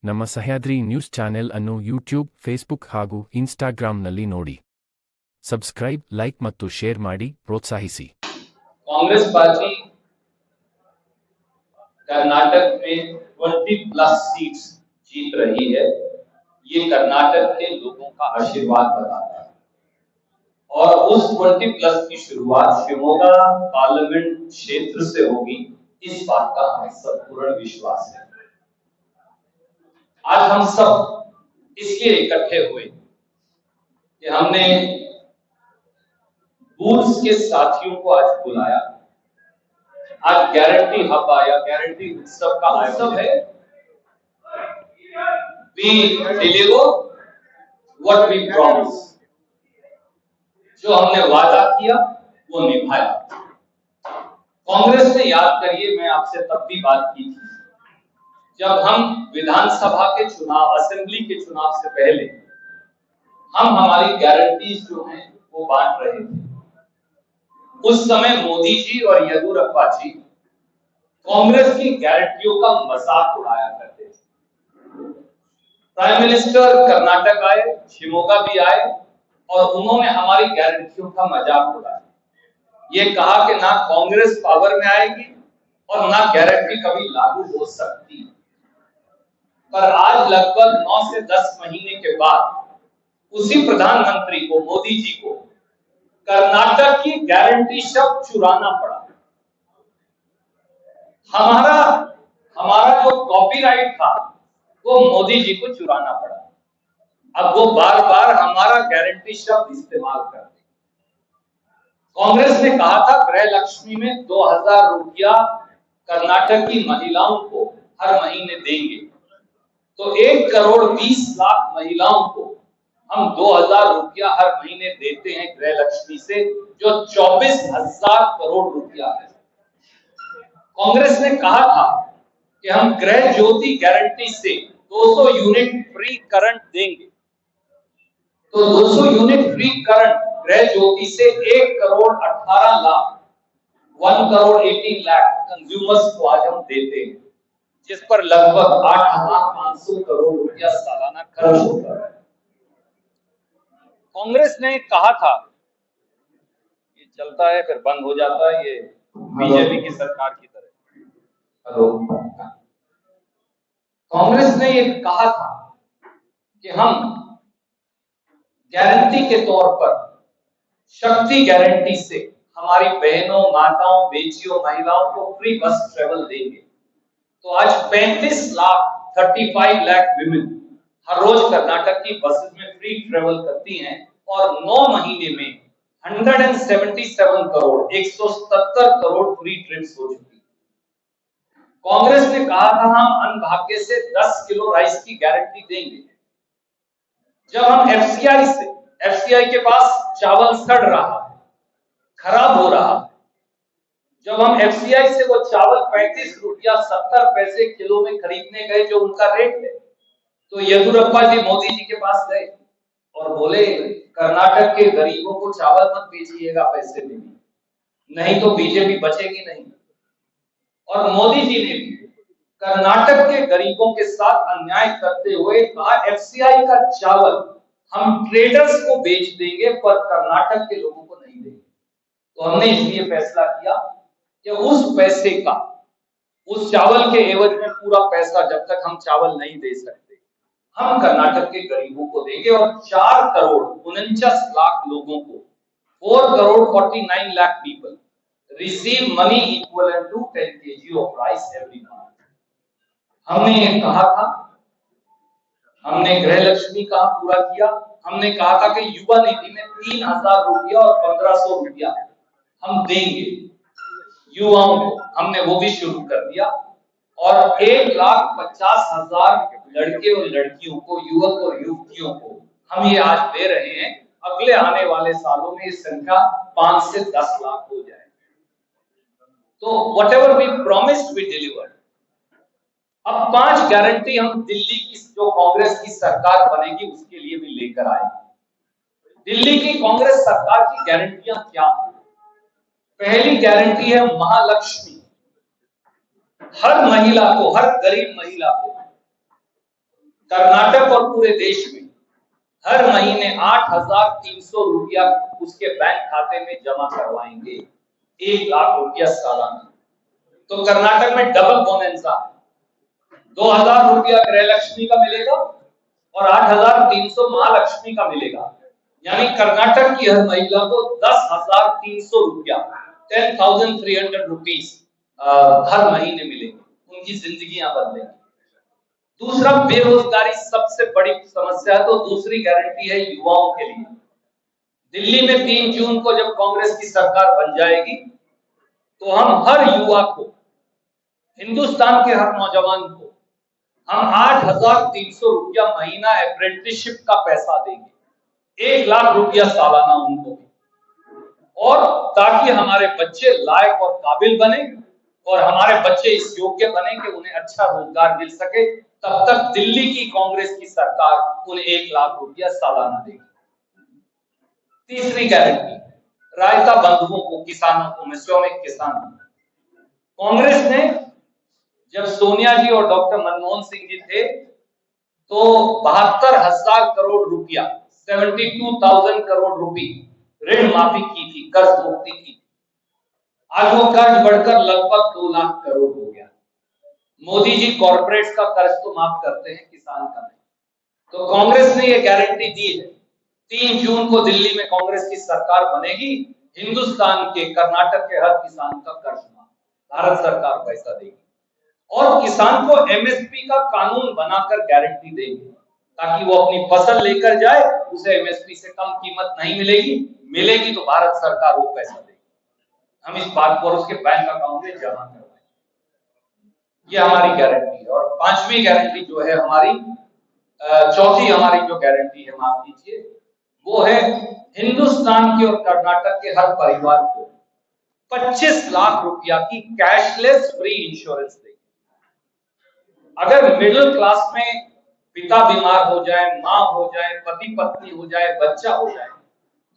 ನಮ್ಮ Sahyadri news channel ಅನ್ನು YouTube, Facebook ಹಾಗೂ ಇನ್ಸ್ಟಾಗ್ರಾಂನಲ್ಲಿ ನೋಡಿ. ಸಬ್ಸ್ಕ್ರೈಬ್, ಲೈಕ್ ಮತ್ತು ಶೇರ್ ಮಾಡಿ ಪ್ರೋತ್ಸಾಹಿಸಿ. कांग्रेस पार्टी कर्नाटक में 20 प्लस सीट्स जीत रही है। ये कर्नाटक के लोगों का आशीर्वाद बताता है और उस 20 प्लस की शुरुआत शिवमोगा पार्लियामेंट क्षेत्र से होगी, इस बात का हमें सब पूर्ण विश्वास है। आज हम सब इसलिए इकट्ठे हुए कि हमने बूथ के साथियों को आज बुलाया। आज गारंटी हब आया, गारंटी उत्सव का आयोजन है। We deliver what we promise। जो हमने वादा किया वो निभाया। कांग्रेस से याद करिए, मैं आपसे तब भी बात की थी जब हम विधानसभा के चुनाव, असेंबली के चुनाव से पहले हम हमारी गारंटीज जो हैं वो बांट रहे थे। उस समय मोदी जी और येदियुरप्पा जी कांग्रेस की गारंटियों का मजाक उड़ाया करते थे। प्राइम मिनिस्टर कर्नाटक आए, शिवमोगा भी आए और उन्होंने हमारी गारंटियों का मजाक उड़ाया। ये कहा कि ना कांग्रेस पावर में आएगी और ना गारंटी कभी लागू हो सकती। पर आज लगभग 9 से 10 महीने के बाद उसी प्रधानमंत्री को, मोदी जी को, कर्नाटक की गारंटी शब्द चुराना पड़ा। हमारा जो कॉपीराइट था वो मोदी जी को चुराना पड़ा। अब वो बार बार हमारा गारंटी शब्द इस्तेमाल करते। कांग्रेस ने कहा था गृह लक्ष्मी में 2000 रुपया कर्नाटक की महिलाओं को हर महीने देंगे, तो 1,20,00,000 महिलाओं को हम 2000 रुपया हर महीने देते हैं गृह लक्ष्मी से, जो 24,000 करोड़ रुपया है। कांग्रेस ने कहा था कि हम गृह ज्योति गारंटी से 200 यूनिट फ्री करंट देंगे, तो 200 यूनिट फ्री करंट गृह ज्योति से 1,18,00,000 1,18,00,000 कंज्यूमर्स को आज हम देते हैं, जिस पर लगभग 8,500 करोड़ रुपया सालाना खर्च होता है। कांग्रेस ने कहा था, ये चलता है फिर बंद हो जाता है, ये बीजेपी की सरकार की तरह। हेलो, कांग्रेस ने ये कहा था कि हम गारंटी के तौर पर शक्ति गारंटी से हमारी बहनों, माताओं, बेटियों, महिलाओं को फ्री बस ट्रेवल देंगे। तो आज 35 लाख 35 लाख विमेन हर रोज कर्नाटक की बसेस में फ्री ट्रेवल करती हैं और 9 महीने में 177 करोड़ 177 करोड़ फ्री ट्रिप्स हो चुकी। कांग्रेस ने कहा था हम अन्न-भाग्य से 10 किलो राइस की गारंटी देंगे। जब हम एफसीआई के पास चावल सड़ रहा है, खराब हो रहा है, जब हम एफसीआई से वो चावल 35 रुपया 70 पैसे किलो में खरीदने गए, जो उनका रेट है, तो येदियुरप्पा जी मोदी जी के पास गए और बोले कर्नाटक के गरीबों को चावल मत बेचिएगा पैसे में, नहीं तो बीजेपी बचेगी नहीं। और मोदी जी ने भी कर्नाटक के गरीबों के साथ अन्याय करते हुए कहा एफसीआई का चावल हम ट्रेडर्स को बेच देंगे पर कर्नाटक के लोगों को नहीं देंगे। तो हमने इसलिए फैसला किया कि उस पैसे का, उस चावल के एवज में पूरा पैसा जब तक हम चावल नहीं दे सकते, हम कर्नाटक के गरीबों को देंगे और 4,49,00,000 लोगों को, 4,49,00,000 people receive money equivalent to 10 kg of rice every month। हमने ये कहा था, हमने गृह लक्ष्मी का पूरा किया। हमने कहा था कि युवा निधि में 3,000 रुपया और 1,500 रुपया हम देंगे युवाओं को, हमने वो भी शुरू कर दिया। और 1,50,000 लड़के और लड़कियों को, युवक और युवतियों को हम ये आज दे रहे हैं। अगले आने वाले सालों में ये संख्या 5 से 10 लाख हो जाए। तो whatever we promised we delivered। अब 5 गारंटी हम दिल्ली की, जो कांग्रेस की सरकार बनेगी, उसके लिए भी लेकर आए। दिल्ली की कांग्रेस सरकार की गारंटियां क्या हैं? पहली गारंटी है महालक्ष्मी। हर महिला को, हर गरीब महिला को कर्नाटक और पूरे देश में हर महीने 8,300 रुपया उसके बैंक खाते में जमा करवाएंगे, 1 लाख रुपया सालाना। तो कर्नाटक में डबल बोनंजा है, 2,000 रुपया गृहलक्ष्मी का मिलेगा और 8,300 महालक्ष्मी का मिलेगा। यानी कर्नाटक की हर महिला को 10,300 रुपया 10,300 रुपीज हर महीने मिलेंगे, उनकी जिंदगियां बदलेंगी। दूसरा, बेरोजगारी सबसे बड़ी समस्या है, तो दूसरी गारंटी है युवाओं के लिए। दिल्ली में 3 जून को जब कांग्रेस की सरकार बन जाएगी तो हम हर युवा को, हिंदुस्तान के हर नौजवान को हम 8,300 रुपया महीना अप्रेंटिसशिप का पैसा देंगे, 1 लाख रुपया सालाना उनको, और ताकि हमारे बच्चे लायक और काबिल बने और हमारे बच्चे इस योग्य बने कि उन्हें अच्छा रोजगार मिल सके। तब तक दिल्ली की कांग्रेस की सरकार उन्हें 1 लाख रुपया सालाना देगी। तीसरी गारंटी, रायता बंधुओं को, किसानों को, मैं श्रमिक किसान हूं। कांग्रेस ने जब सोनिया जी और डॉक्टर मनमोहन सिंह जी थे तो 72,000 करोड़ रुपया, 72,000 करोड़ रुपए ऋण माफी की थी, कर्ज मुक्ति की। आज वो कर्ज बढ़कर लगभग 2 लाख करोड़ हो गया। मोदी जी कॉर्पोरेट्स का कर्ज तो माफ करते हैं, किसान का नहीं। तो कांग्रेस ने ये गारंटी दी है, 3 जून को दिल्ली में कांग्रेस की सरकार बनेगी, हिंदुस्तान के, कर्नाटक के हर किसान का कर्ज माफ, भारत सरकार पैसा देगी। और किसान को एमएसपी का कानून बनाकर गारंटी देंगे ताकि वो अपनी फसल लेकर जाए, उसे एमएसपी से कम कीमत नहीं मिलेगी तो भारत सरकार वो पैसा देगी, हम इस बात को उसके बैंक अकाउंट में जमा करवाएं। ये हमारी गारंटी है। और पांचवी गारंटी जो है हमारी, चौथी हमारी जो गारंटी है, माफ कीजिए, वो है हिंदुस्तान के और कर्नाटक के हर परिवार को 25 लाख रुपया की कैशलेस फ्री इंश्योरेंस देगी। अगर मिडिल क्लास में पिता बीमार हो जाए, मां हो जाए, पति पत्नी हो जाए, बच्चा हो जाए,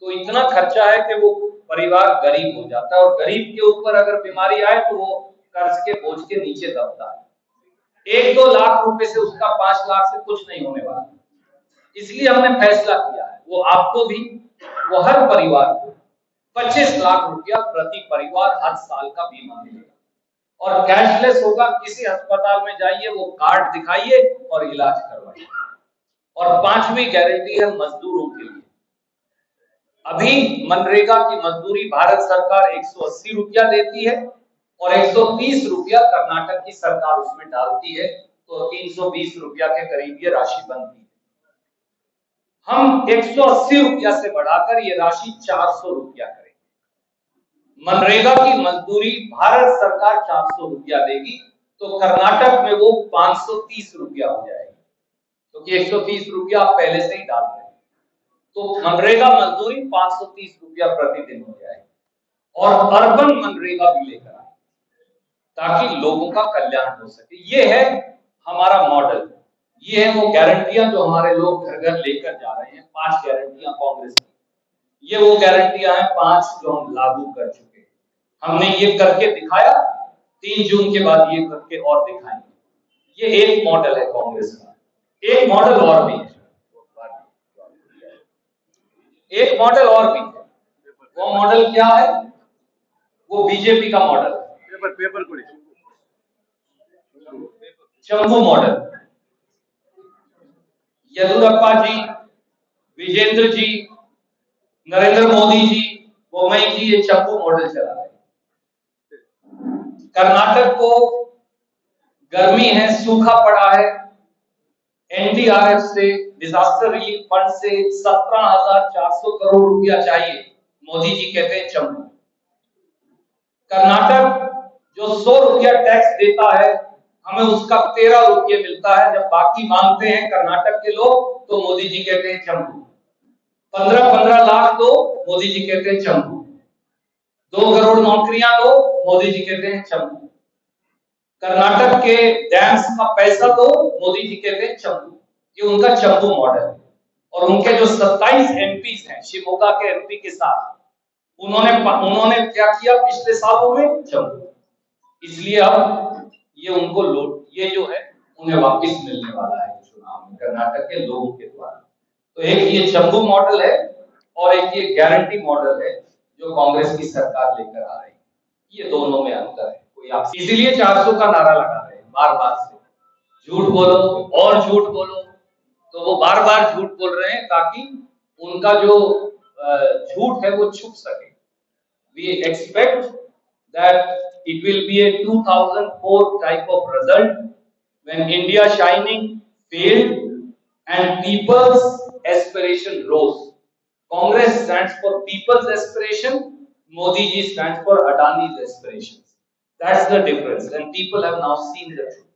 तो इतना खर्चा है कि वो परिवार गरीब हो जाता है। और गरीब के ऊपर अगर बीमारी आए तो वो कर्ज के बोझ के नीचे दबता है। 1-2 लाख रुपए से उसका 5 लाख से कुछ नहीं होने वाला। इसलिए हमने फैसला किया है, वो आपको भी, वो हर परिवार को 25 लाख रुपया प्रति परिवार हर साल का बीमा मिलेगा और कैशलेस होगा। किसी अस्पताल में जाइए, वो कार्ड दिखाइए और इलाज करवाइए। और पांचवी गारंटी है मजदूरों के लिए। अभी मनरेगा की मजदूरी भारत सरकार 180 रुपया देती है और 130 रुपया कर्नाटक की सरकार उसमें डालती है, तो 320 रुपया के करीब ये राशि बनती है। हम 180 रुपया से बढ़ाकर ये राशि 400 रुपया करेंगे। मनरेगा की मजदूरी भारत सरकार 400 रुपया देगी, तो कर्नाटक में वो 530 रुपया हो जाएगी, क्योंकि 130 रुपया आप पहले से ही डाल रहे हैं। तो मनरेगा मजदूरी 530 रुपया प्रतिदिन हो जाएगी। और अर्बन मनरेगा भी लेकर आए ताकि लोगों का कल्याण हो सके। ये है हमारा मॉडल, ये है वो गारंटियां जो हमारे लोग घर घर लेकर जा रहे हैं। 5 गारंटियां कांग्रेस की, ये वो गारंटियां हैं 5 जो हम लागू कर चुके हैं। हमने ये करके दिखाया, 3 जून के बाद ये करके और दिखाएंगे। ये एक मॉडल है कांग्रेस का। एक मॉडल और भी है, एक मॉडल और भी है। वो मॉडल क्या है? वो बीजेपी का मॉडल है, पेपर चंबू मॉडल। येदुरप्पा जी, विजेंद्र जी, नरेंद्र मोदी जी, बोमई जी ये चंबू मॉडल चला रहे हैं। कर्नाटक को गर्मी है, सूखा पड़ा है, एनडीआरएफ से, डिजास्टर रिलीफ फंड से 17,400 करोड़ रुपया चाहिए। मोदी जी कहते हैं चंबू। कर्नाटक जो 100 रुपया टैक्स देता है, हमें उसका 13 रुपये मिलता है। जब बाकी मांगते हैं कर्नाटक के लोग तो मोदी जी कहते हैं चंबू। 15-15 लाख दो, मोदी जी कहते हैं चंबू। 2 करोड़ नौकरियां दो, मोदी जी कहते हैं चंबू। कर्नाटक के डैम्स का पैसा दो, मोदी जी कहते हैं चंबू। ये उनका चंबू मॉडल है। और उनके जो 27 एमपीज हैं शिवमोगा के एमपी के साथ, उन्होंने क्या किया पिछले सालों में? चंबू। इसलिए अब ये उनको ये जो है उन्हें वापस मिलने वाला है। चुनाव में कर्नाटक के लोगों के द्वारा। तो एक ये शंभू मॉडल है और एक ये गारंटी मॉडल है जो कांग्रेस की सरकार लेकर आ रही है। ये दोनों में अंतर है। कोई आप इसीलिए 400 का नारा लगा रहे हैं बार बार से, झूठ बोलो और झूठ बोलो। तो वो बार बार झूठ बोल रहे हैं ताकि उनका जो झूठ है वो छुप सके। We expect that it will be a 2004 type of result when India shining failed and people's aspiration rose. Congress stands for people's aspiration, Modi ji stands for Adani's aspirations. That's the difference, and people have now seen the truth.